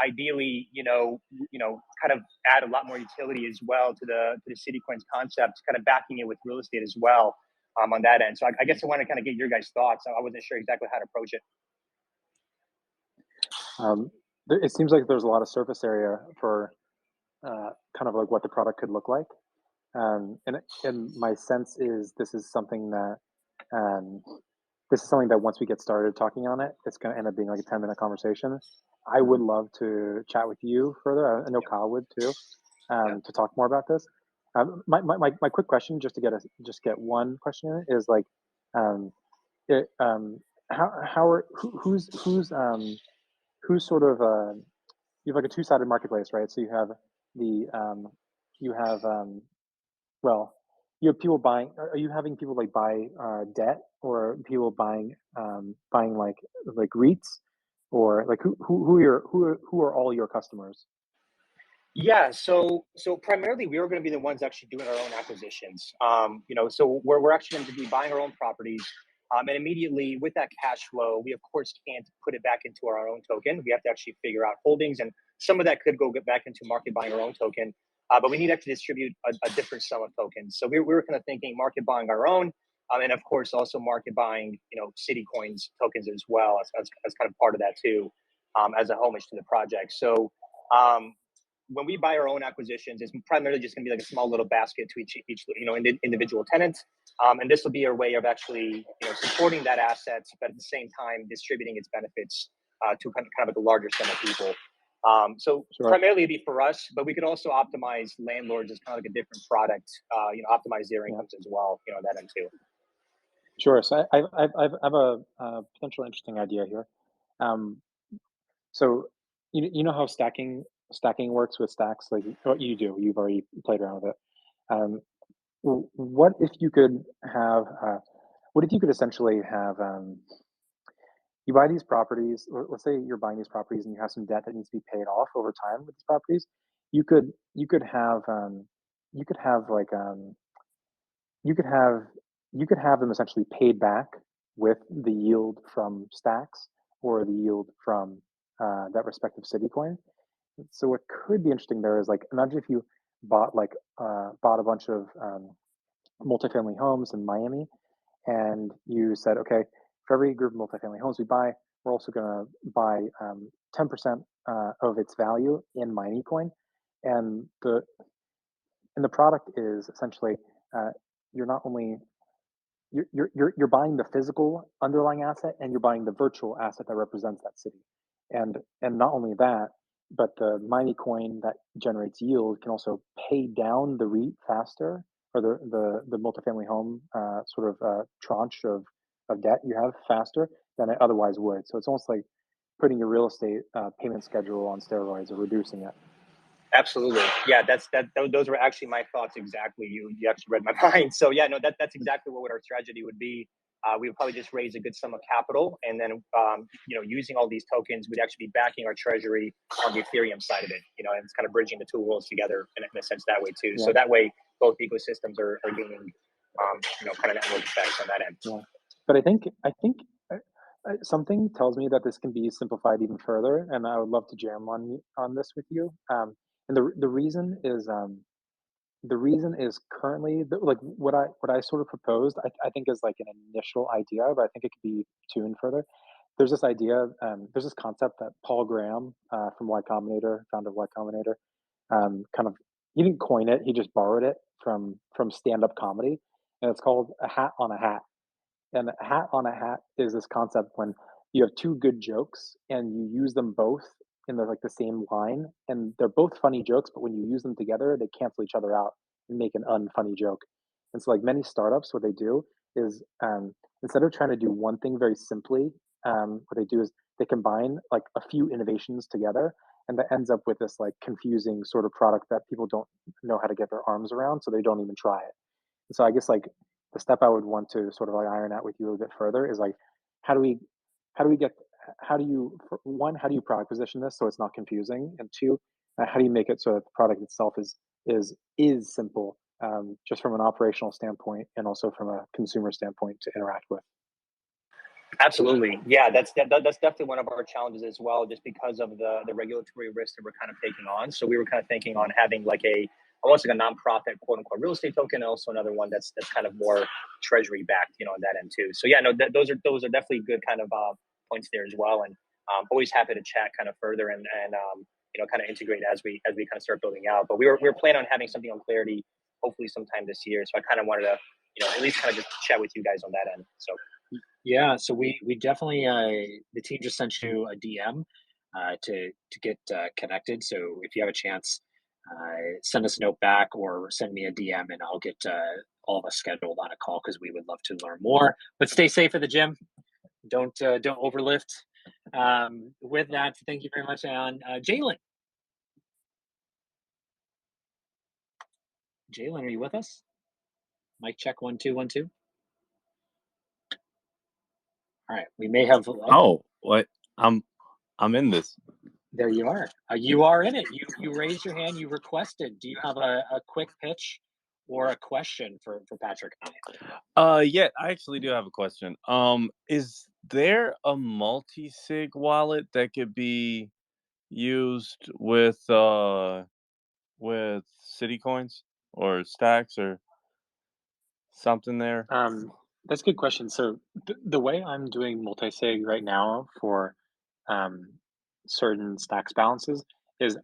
ideally, kind of add a lot more utility as well to the CityCoins concept, kind of backing it with real estate as well on that end. So I guess I want to kind of get your guys' thoughts. I wasn't sure exactly how to approach it. It seems like there's a lot of surface area for kind of like what the product could look like. And my sense is this is something that once we get started talking on it, it's going to end up being like a 10-minute conversation. I would love to chat with you further. I know Kyle would too, to talk more about this. My quick question, just to get one question in, is like, who's sort of you have like a two-sided marketplace, right? So you have you have people buying. Are you having people like buy debt, or people buying like REITs, or like who are all your customers? Yeah, so primarily we are going to be the ones actually doing our own acquisitions. So we're actually going to be buying our own properties, and immediately with that cash flow, we of course can't put it back into our own token. We have to actually figure out holdings, and some of that could get back into market buying our own token. But we need to actually distribute a different sum of tokens. So we were kind of thinking market buying our own, and of course also market buying CityCoins tokens as well as kind of part of that too, as a homage to the project. So. When we buy our own acquisitions, it's primarily just going to be like a small little basket to each individual tenant, and this will be our way of actually supporting that asset, but at the same time distributing its benefits to kind of like a larger set of people. So sure. Primarily it'd be for us, but we could also optimize landlords as kind of like a different product, optimize their incomes as well, that end too. Sure. So I have a potential interesting idea here. So you know how stacking works with Stacks, like what you do, you've already played around with it. What if you could essentially have, you buy these properties, let's say you're buying these properties and you have some debt that needs to be paid off over time with these properties. You could have them essentially paid back with the yield from Stacks or the yield from that respective city coin. So what could be interesting there is, like, imagine if you bought a bunch of multifamily homes in Miami, and you said, okay, for every group of multifamily homes we buy, we're also going to buy 10% of its value in Miami coin, and the product is essentially you're not only you're buying the physical underlying asset, and you're buying the virtual asset that represents that city, and not only that, but the Miami coin that generates yield can also pay down the REIT faster, or the multifamily home tranche of debt you have faster than it otherwise would. So it's almost like putting your real estate payment schedule on steroids, or reducing it. Absolutely. Yeah, those were actually my thoughts exactly. You actually read my mind. So yeah, no, that's exactly what our strategy would be. We would probably just raise a good sum of capital, and then using all these tokens, we'd actually be backing our treasury on the Ethereum side of it. And it's kind of bridging the two worlds together in a sense that way too. Yeah. So that way, both ecosystems are gaining kind of network effects on that end. Yeah. But I think something tells me that this can be simplified even further, and I would love to jam on this with you. And the reason is currently like what I sort of proposed. I think is like an initial idea, but I think it could be tuned further. There's this idea. There's this concept that Paul Graham from Y Combinator, founder of Y Combinator, kind of he didn't coin it. He just borrowed it from stand up comedy, and it's called a hat on a hat. And a hat on a hat is this concept when you have two good jokes and you use them both in the same line, and they're both funny jokes, but when you use them together, they cancel each other out and make an unfunny joke. And so, like many startups, what they do is instead of trying to do one thing very simply, what they do is they combine like a few innovations together, and that ends up with this like confusing sort of product that people don't know how to get their arms around, so they don't even try it. So I guess like the step I would want to sort of like iron out with you a little bit further is like how do we how do we get how do you one how do you product position this so it's not confusing, and two how do you make it so that the product itself is simple, just from an operational standpoint and also from a consumer standpoint to interact with. Absolutely. Yeah, that's definitely one of our challenges as well, just because of the regulatory risk that we're kind of taking on. So we were kind of thinking on having like almost like a nonprofit quote unquote real estate token, and also another one that's kind of more treasury backed, on that end too. So yeah, no, those are definitely good kind of points there as well. And always happy to chat kind of further and kind of integrate as we kind of start building out. But we were planning on having something on Clarity hopefully sometime this year. So I kind of wanted to at least kind of just chat with you guys on that end. So. Yeah, so we definitely the team just sent you a DM to get connected. So if you have a chance, send us a note back or send me a DM, and I'll get all of us scheduled on a call because we would love to learn more. But stay safe at the gym. Don't overlift. With that, thank you very much, Alan. Jalen. Jalen, are you with us? Mic check 1 2 1 2. All right, we may have. Oh, what? I'm in this. There you are. You are in it. You raised your hand. You requested. Do you have a quick pitch or a question for Patrick and I? Yeah, I actually do have a question. Is there a multi-sig wallet that could be used with CityCoins or Stacks or something there? That's a good question. So the way I'm doing multi-sig right now for certain stacks balances is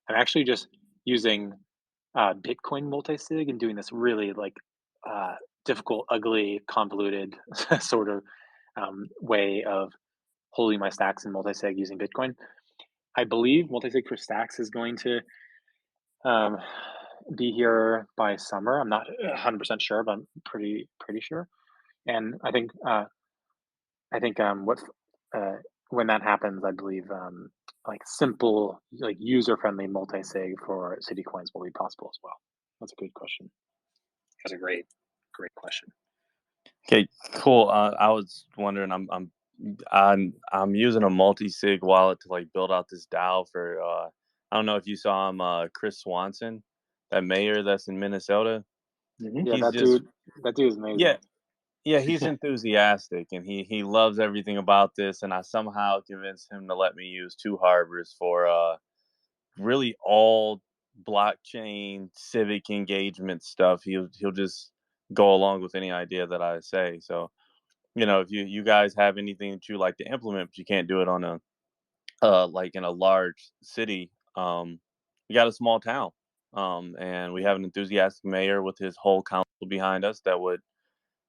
I'm actually just using Bitcoin multi-sig and doing this really like difficult, ugly, convoluted sort of way of holding my stacks in multi-sig using Bitcoin. I believe multi-sig for stacks is going to be here by summer. I'm not 100% sure, but I'm pretty sure. And I think when that happens, I believe like simple, like user-friendly multi-sig for CityCoins will be possible as well. That's a good question. That's a great question. Okay, cool. I was wondering. I'm using a multi-sig wallet to like build out this DAO for. I don't know if you saw him, Chris Swanson, that mayor that's in Minnesota. Mm-hmm. Yeah, that dude is amazing. Yeah, he's enthusiastic and he loves everything about this. And I somehow convinced him to let me use two harbors for really all blockchain civic engagement stuff. He'll just go along with any idea that I say. So, if you guys have anything that you like to implement, but you can't do it on a like in a large city, we got a small town, and we have an enthusiastic mayor with his whole council behind us that would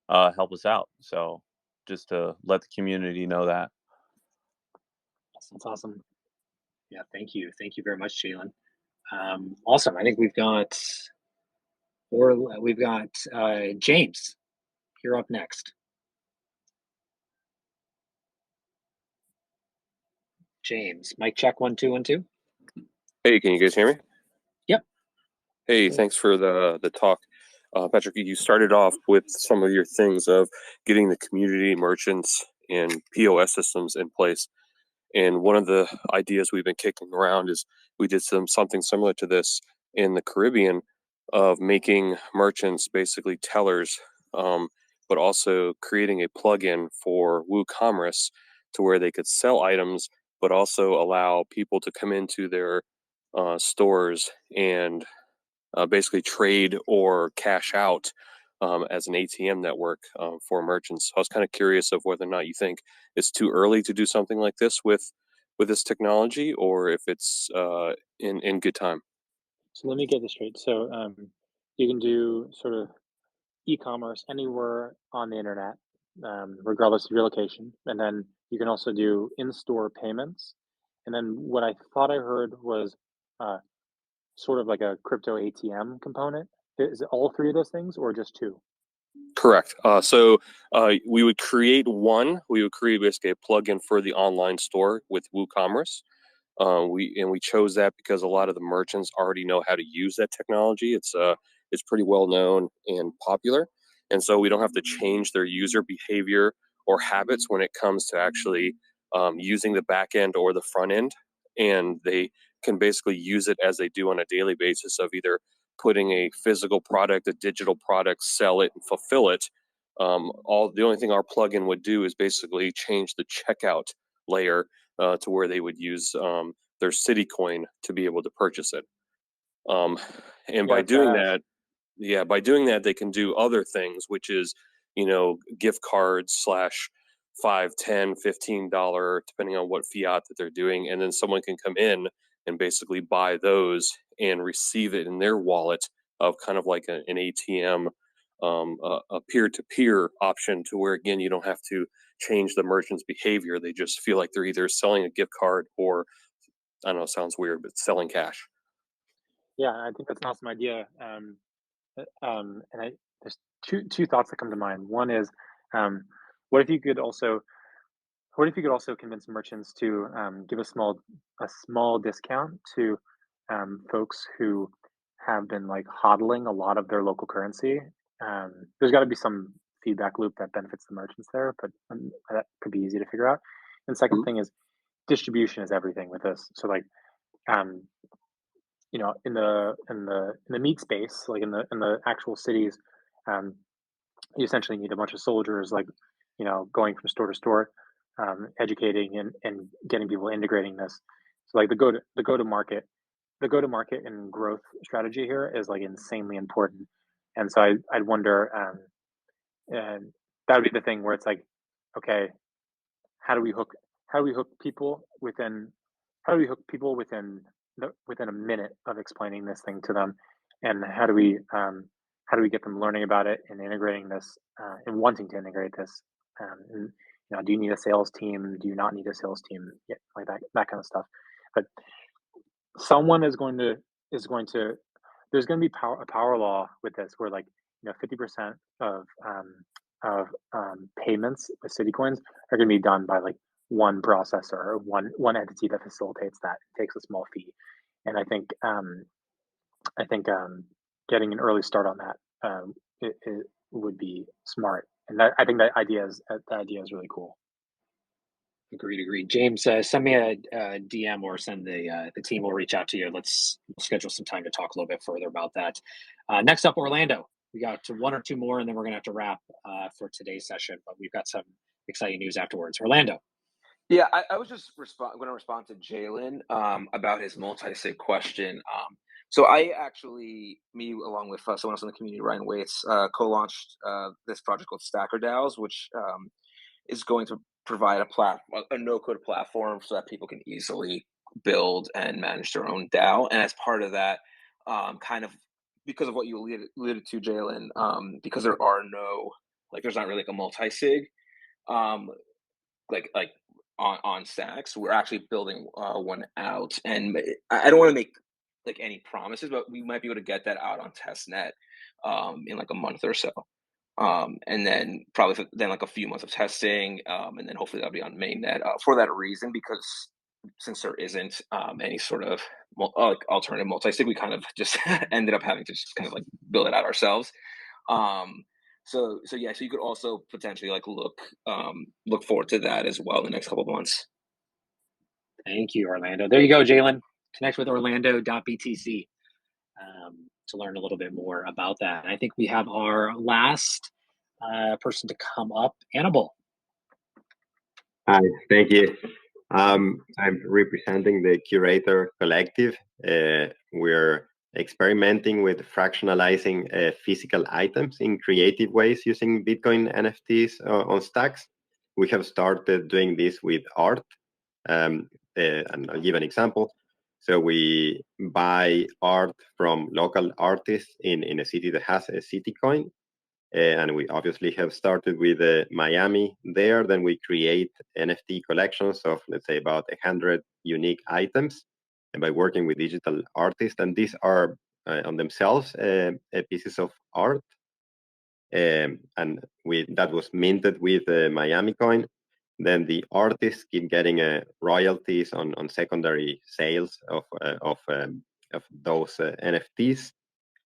help us out. So, just to let the community know that. That's awesome. Yeah, thank you very much, Jalen. Awesome. I think we've got James. You're up next. James, mic check 1 2 1 2. Hey, can you guys hear me? Yep. Hey, thanks for the talk. Patrick, you started off with some of your things of getting the community merchants and POS systems in place. And one of the ideas we've been kicking around is we did something similar to this in the Caribbean of making merchants basically tellers, but also creating a plugin for WooCommerce to where they could sell items, but also allow people to come into their stores and basically trade or cash out as an ATM network for merchants. So I was kind of curious of whether or not you think it's too early to do something like this with this technology, or if it's in good time. So let me get this straight. So you can do sort of e-commerce anywhere on the internet, regardless of your location, and then you can also do in-store payments. And then what I thought I heard was uh, sort of like a crypto ATM component. Is it all three of those things or just two? Correct. So we would create one. We would create basically a plugin for the online store with WooCommerce. We chose that because a lot of the merchants already know how to use that technology. It's pretty well known and popular, and so we don't have to change their user behavior or habits when it comes to actually using the back end or the front end, and they can basically use it as they do on a daily basis of either putting a physical product, a digital product, sell it, and fulfill it. The only thing our plugin would do is basically change the checkout layer to where they would use their CityCoin to be able to purchase it. And Yeah, by that's what doing I asked. that, by doing that, they can do other things, which is, gift cards slash $5, $10, $15, depending on what fiat that they're doing. And then someone can come in and basically buy those and receive it in their wallet of kind of like an ATM, a peer-to-peer option, to where, again, you don't have to change the merchant's behavior. They just feel like they're either selling a gift card or, I don't know, it sounds weird, but selling cash. Yeah, I think that's an awesome idea. And there's two thoughts that come to mind. One is, um, what if you could also convince merchants to give a small discount to folks who have been like hodling a lot of their local currency. There's got to be some feedback loop that benefits the merchants there, but that could be easy to figure out. And the second thing is distribution is everything with this. So like um, in the meat space, like in the actual cities, um, you essentially need a bunch of soldiers, like going from store to store, educating and getting people integrating this. So like the go to market and growth strategy here is like insanely important. And so I'd wonder, and that would be the thing where it's like, okay, how do we hook how do we hook people within how do we hook people within a minute of explaining this thing to them, and how do we get them learning about it and integrating this and wanting to integrate this, and do you need a sales team, do you not need a sales team, yeah, like that kind of stuff. But someone is going to there's going to be a power law with this where, like, 50% of payments with city coins are going to be done by like one processor or one entity that facilitates that, takes a small fee. And I think getting an early start on that, it would be smart. And I think that idea is really cool. Agreed. James, send me a DM, or send the team will reach out to you. We'll schedule some time to talk a little bit further about that. Next up, Orlando. We got one or two more, and then we're going to have to wrap for today's session. But we've got some exciting news afterwards. Orlando. Yeah, I was just going to respond to Jalen about his multi-sig question. So I actually, me along with someone else in the community, Ryan Waits, co-launched this project called Stacker DAOs, which is going to provide a no-code platform so that people can easily build and manage their own DAO. And as part of that, kind of because of what you alluded to, Jalen, because there's not really like a multi-sig, like on Stacks, we're actually building one out, and I don't want to make like any promises, but we might be able to get that out on testnet in like a month or so. And then probably then like a few months of testing, and then hopefully that'll be on mainnet for that reason, because since there isn't any sort of alternative multi-sig, we kind of just ended up having to just kind of like build it out ourselves. So you could also potentially like look forward to that as well in the next couple of months. Thank you, Orlando. There you go, Jalen. Connect with orlando.btc to learn a little bit more about that. And I think we have our last person to come up, Annabelle. Hi, thank you. I'm representing the Curator Collective. We're experimenting with fractionalizing physical items in creative ways using Bitcoin NFTs on Stacks. We have started doing this with art. And I'll give an example. So we buy art from local artists in a city that has a CityCoin. And we obviously have started with Miami there. Then we create NFT collections of, let's say, about 100 unique items, and by working with digital artists. And these are on themselves pieces of art. And that was minted with Miami coin. Then the artists keep getting royalties on secondary sales of those NFTs,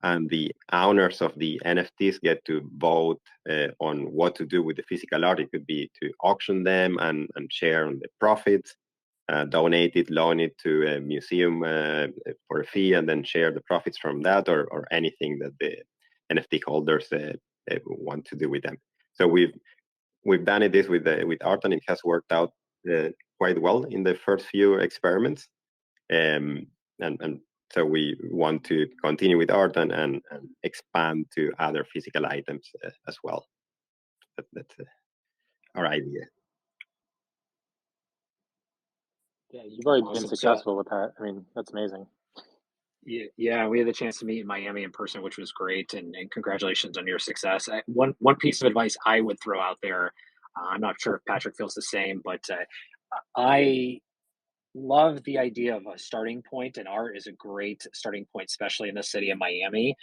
and the owners of the NFTs get to vote on what to do with the physical art. It could be to auction them and share on the profits, donate it, loan it to a museum for a fee, and then share the profits from that, or anything that the NFT holders want to do with them. So we've done this with art, and it has worked out quite well in the first few experiments. And so we want to continue with art and expand to other physical items as well. That's our idea. Yeah, you've already Awesome. been successful with that. I mean, that's amazing. Yeah, we had the chance to meet in Miami in person, which was great, and congratulations on your success. One piece of advice I would throw out there, I'm not sure if Patrick feels the same, but I love the idea of a starting point, and art is a great starting point, especially in the city of Miami.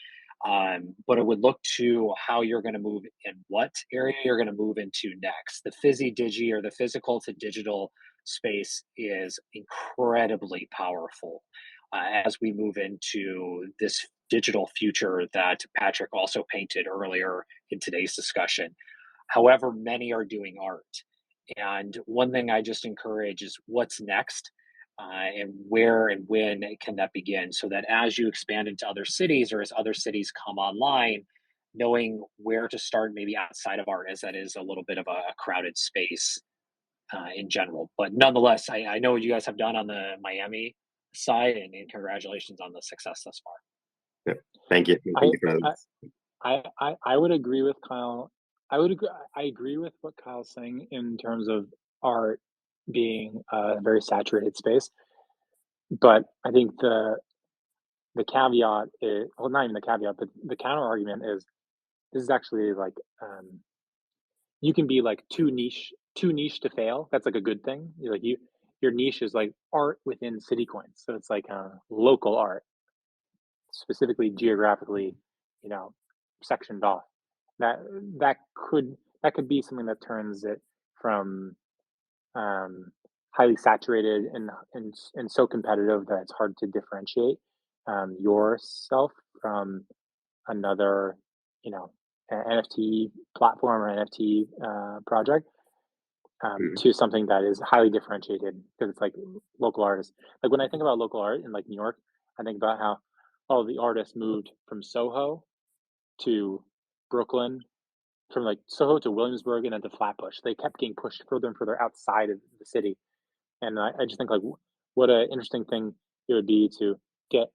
But it would look to how you're going to move and what area you're going to move into next. The digi, or the physical to digital space, is incredibly powerful as we move into this digital future that Patrick also painted earlier in today's discussion. However, many are doing art. And one thing I just encourage is what's next, and where and when can that begin, so that as you expand into other cities, or as other cities come online, knowing where to start, maybe outside of art, as that is a little bit of a crowded space in general. But nonetheless, I know what you guys have done on the Miami side, and congratulations on the success thus far. Yeah, thank you. I would agree with Kyle. I agree with what Kyle's saying in terms of art being a very saturated space. But I think the caveat is, well, not even the caveat, but the counter argument is, this is actually like, you can be like too niche to fail. That's like a good thing. Your niche is like art within CityCoins, so it's like local art, specifically geographically, sectioned off. That could be something that turns it from highly saturated and so competitive that it's hard to differentiate yourself from another, an NFT platform or NFT project, to something that is highly differentiated, because it's like local artists. Like when I think about local art in like New York, I think about how the artists moved from Soho to Brooklyn, from like Soho to Williamsburg, and then to Flatbush. They kept getting pushed further and further outside of the city. And I just think like what an interesting thing it would be to get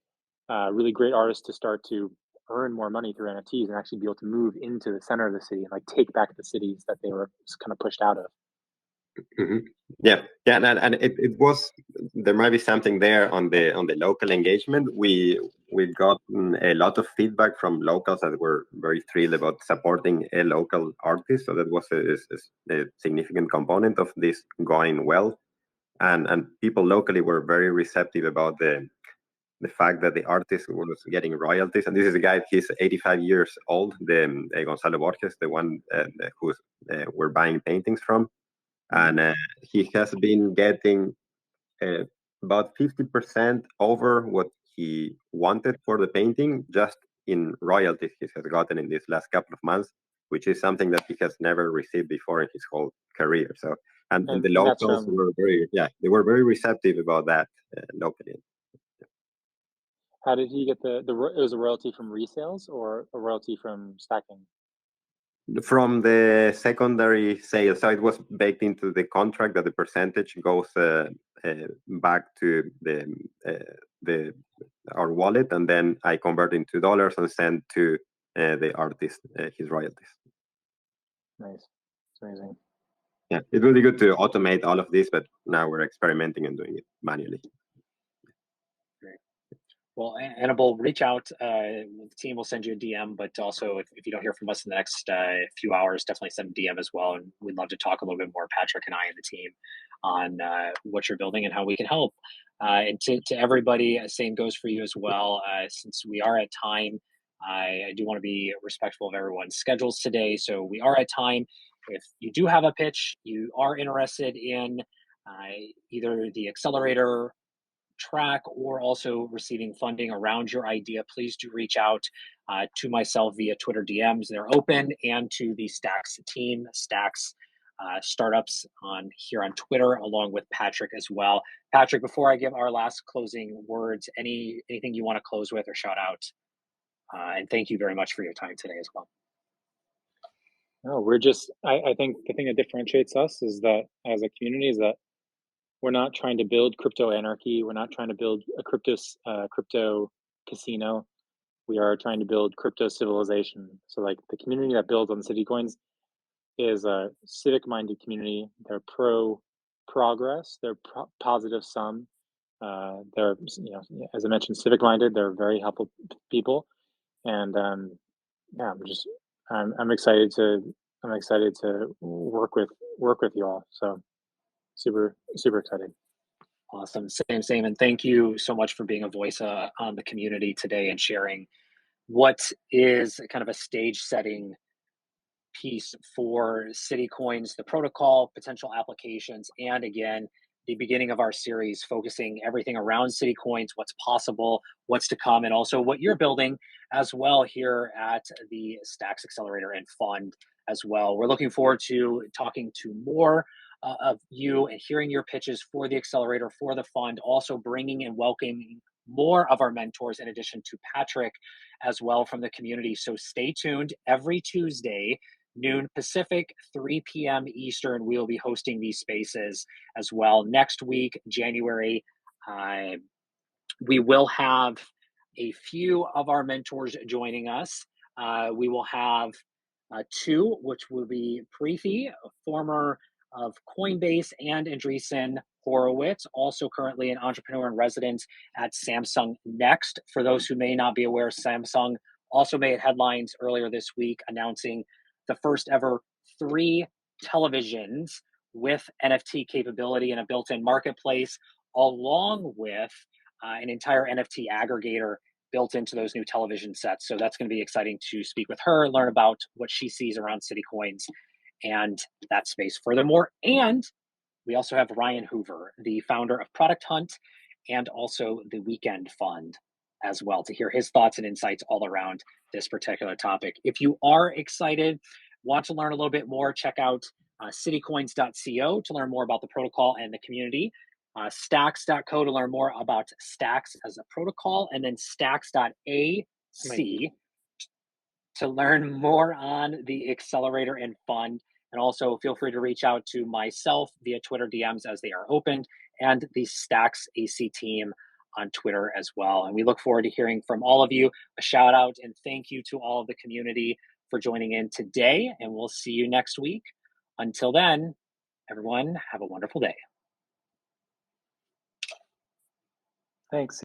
really great artists to start to earn more money through NFTs and actually be able to move into the center of the city and like take back the cities that they were kind of pushed out of. Yeah, and it was, there might be something there on the local engagement. We gotten a lot of feedback from locals that were very thrilled about supporting a local artist. So that was a significant component of this going well, and people locally were very receptive about the fact that the artist was getting royalties. And this is a guy, he's 85 years old, the Gonzalo Borges, the one who we're buying paintings from. And he has been getting about 50% over what he wanted for the painting, just in royalties he has gotten in these last couple of months, which is something that he has never received before in his whole career. So, and the locals were they were very receptive about that locally. How did he get it was a royalty from resales or a royalty from stacking? From the secondary sale, so it was baked into the contract that the percentage goes back to the our wallet, and then I convert into dollars and send to the artist his royalties. Nice. It's amazing. Yeah, it would be good to automate all of this, but now we're experimenting and doing it manually. Great. Well, Annabelle, reach out. The team will send you a DM, but also if you don't hear from us in the next few hours, definitely send a DM as well. And we'd love to talk a little bit more, Patrick and I and the team, on what you're building and how we can help. And to everybody, same goes for you as well. Since we are at time, I do want to be respectful of everyone's schedules today. So we are at time. If you do have a pitch, you are interested in either the accelerator track or also receiving funding around your idea, please do reach out to myself via Twitter DMs. They're open, and to the Stax team, Stax Startups on here on Twitter, along with Patrick as well. Patrick, before I give our last closing words, anything you want to close with or shout out? And thank you very much for your time today as well. No, we're just, I think the thing that differentiates us is that as a community is that we're not trying to build crypto anarchy. We're not trying to build a crypto casino. We are trying to build crypto civilization. So like the community that builds on CityCoins is a civic-minded community. They're pro-progress. They're positive sum. They're, as I mentioned, civic-minded. They're very helpful people. And yeah, I'm excited to work with you all. So super excited. Awesome. Same. And thank you so much for being a voice on the community today and sharing what is kind of a stage setting piece for CityCoins, the protocol, potential applications, and again, the beginning of our series focusing everything around CityCoins, what's possible, what's to come, and also what you're building as well here at the Stax Accelerator and Fund as well. We're looking forward to talking to more of you and hearing your pitches for the accelerator, for the fund, also bringing and welcoming more of our mentors in addition to Patrick as well from the community. So stay tuned. Every Tuesday, noon Pacific, 3 p.m. Eastern, we will be hosting these spaces as well. Next week, January, we will have a few of our mentors joining us. We will have two, which will be Preethi, former of Coinbase, and Andreessen Horowitz, also currently an entrepreneur in residence at Samsung Next. For those who may not be aware, Samsung also made headlines earlier this week announcing the first ever 3 televisions with NFT capability and a built-in marketplace, along with an entire NFT aggregator built into those new television sets. So that's going to be exciting to speak with her, learn about what she sees around CityCoins and that space furthermore. And we also have Ryan Hoover, the founder of Product Hunt and also the Weekend Fund as well, to hear his thoughts and insights all around this particular topic. If you are excited, want to learn a little bit more, check out citycoins.co to learn more about the protocol and the community. Stacks.co to learn more about Stacks as a protocol, and then stacks.ac to learn more on the accelerator and fund. And also feel free to reach out to myself via Twitter DMs as they are opened, and the Stacks AC team on Twitter as well. And we look forward to hearing from all of you. A shout out and thank you to all of the community for joining in today, and we'll see you next week. Until then, everyone, have a wonderful day. Thanks.